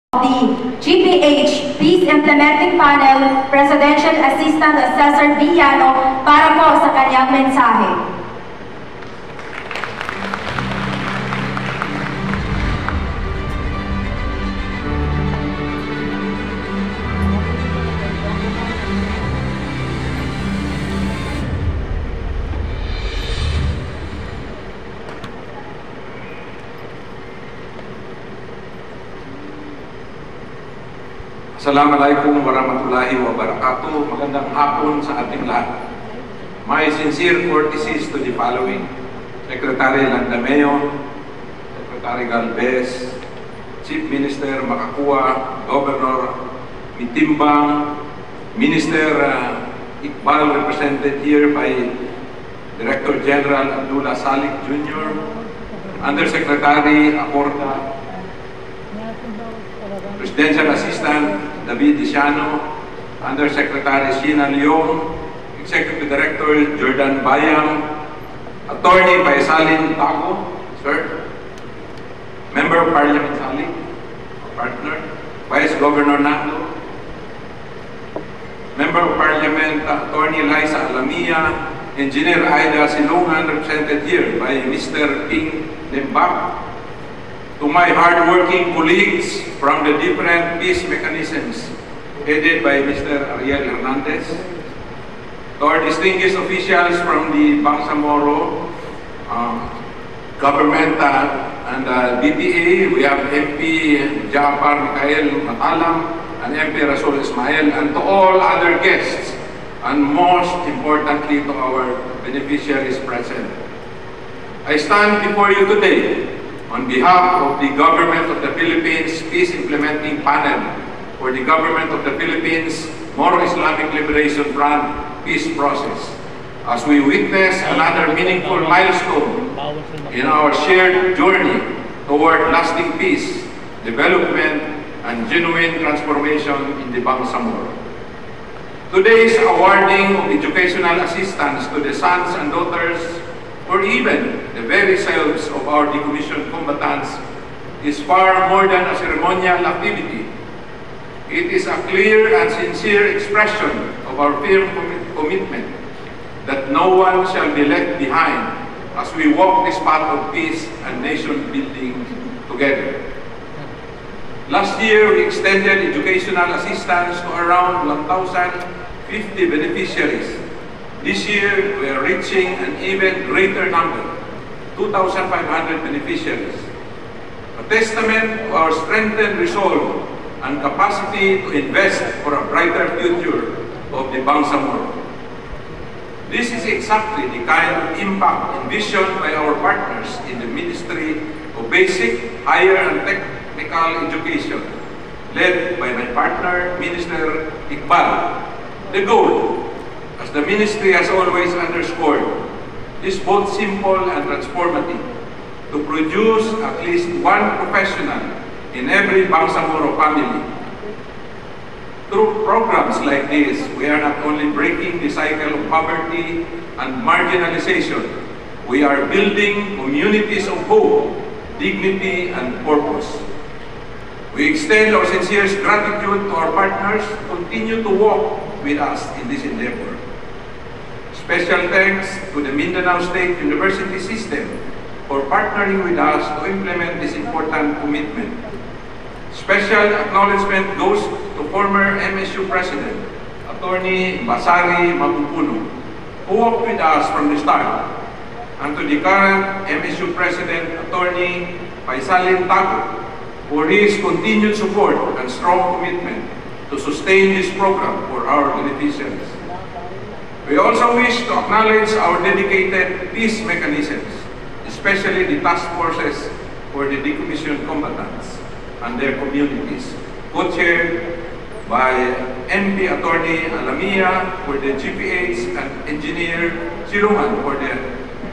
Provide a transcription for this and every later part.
The GPH Peace Implementing Panel Presidential Assistant Assessor Villano para po sa kanyang mensahe. Assalamualaikum warahmatullahi wabarakatuh. Magandang hapon sa ating lahat. My sincere courtesies to the following: Secretary Landameo, Secretary Galvez, Chief Minister Makakua, Governor Mitimbang, Minister Iqbal, represented here by Director General Abdullah Salik Jr., Undersecretary Acorda, Presidential Assistant David Diciano, Undersecretary Sheena Leong, Executive Director Jordan Bayang, Attorney Paisalin Taco, sir, Member of Parliament Salik, partner, Vice Governor Nando, Member of Parliament Attorney Liza Alamia, Engineer Aida Silungan, represented here by Mr. Ping Lembak. To my hard-working colleagues from the different peace mechanisms headed by Mr. Ariel Hernandez, to our distinguished officials from the Bangsamoro government and BPA, we have MP Jafar Mikhael Matalam and MP Rasul Ismail, and to all other guests, and most importantly to our beneficiaries present. I stand before you today on behalf of the Government of the Philippines Peace Implementing Panel for the Government of the Philippines Moro Islamic Liberation Front peace process, as we witness another meaningful milestone in our shared journey toward lasting peace, development, and genuine transformation in the Bangsamoro. Today's awarding of educational assistance to the sons and daughters, or even the very selves of our decommissioned combatants, is far more than a ceremonial activity. It is a clear and sincere expression of our firm commitment that no one shall be left behind as we walk this path of peace and nation building together. Last year, we extended educational assistance to around 1,050 beneficiaries. This year, we are reaching an even greater number, 2,500 beneficiaries. A testament to our strengthened resolve and capacity to invest for a brighter future of the Bangsamoro. This is exactly the kind of impact envisioned by our partners in the Ministry of Basic, Higher and Technical Education, led by my partner, Minister Iqbal. The goal, as the Ministry has always underscored, is both simple and transformative: to produce at least one professional in every Bangsamoro family. Through programs like this, we are not only breaking the cycle of poverty and marginalization, we are building communities of hope, dignity, and purpose. We extend our sincerest gratitude to our partners who continue to walk with us in this endeavor. Special thanks to the Mindanao State University System for partnering with us to implement this important commitment. Special acknowledgement goes to former MSU President, Attorney Basari Mapumpuno, who worked with us from the start, and to the current MSU President, Attorney Paisalin Taco, for his continued support and strong commitment to sustain this program for our beneficiaries. We also wish to acknowledge our dedicated peace mechanisms, especially the task forces for the decommissioned combatants and their communities, co-chaired by MP Attorney Alamia for the GPH and Engineer Silungan for the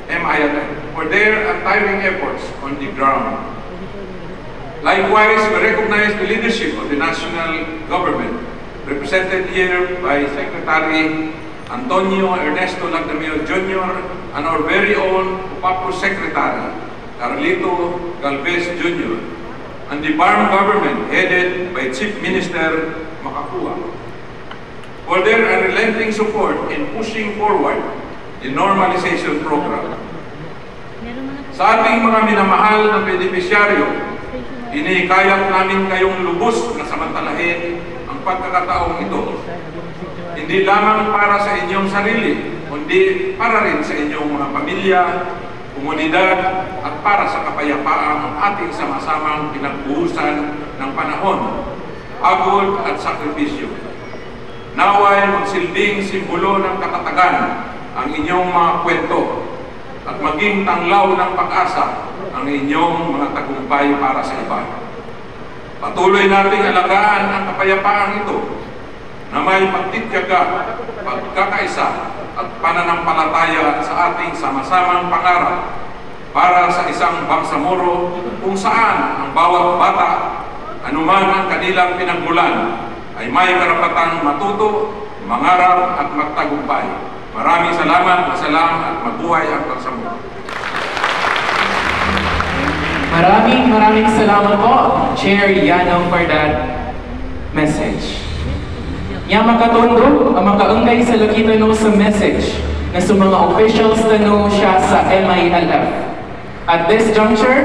MILM, for their untiring efforts on the ground. Likewise, we recognize the leadership of the national government, represented here by Secretary Antonio Ernesto Landameo Jr. and our very own Upapo Secretary, Carlito Galvez Jr., and the BARM government headed Chief Minister makakuha. For their unrelenting support in pushing forward the normalization program. Sa ating mga minamahal na benepisyaryo, inikayat namin kayong lubos na samantalahin ang pagkakataong ito. Hindi lamang para sa inyong sarili, kundi para rin sa inyong mga pamilya, komunidad, at para sa kapayapaang ating sama-samang pinagbuhusan ng panahon, pagod at sakripisyo. Naway magsilbing simbolo ng katatagan ang inyong mga kwento at maging tanglaw ng pag-asa ang inyong mga tagumpay para sa iba. Patuloy nating alagaan ang kapayapaang ito na may pagtityaga, pagkakaisa at pananampalataya sa ating sama-samang pangarap para sa isang bangsamoro kung saan ang bawat bata, anuman ang kanilang pinagmulan, ay may karapatang matuto, mangarap at magtagumpay. Maraming salamat, at mabuhay ang bangsamoro. Maraming salamat po, Chair Yanong, for that message. Yang makatundo, ang makaunggay sa lakita no sa message na sa mga officials na no siya sa MILF. At this juncture,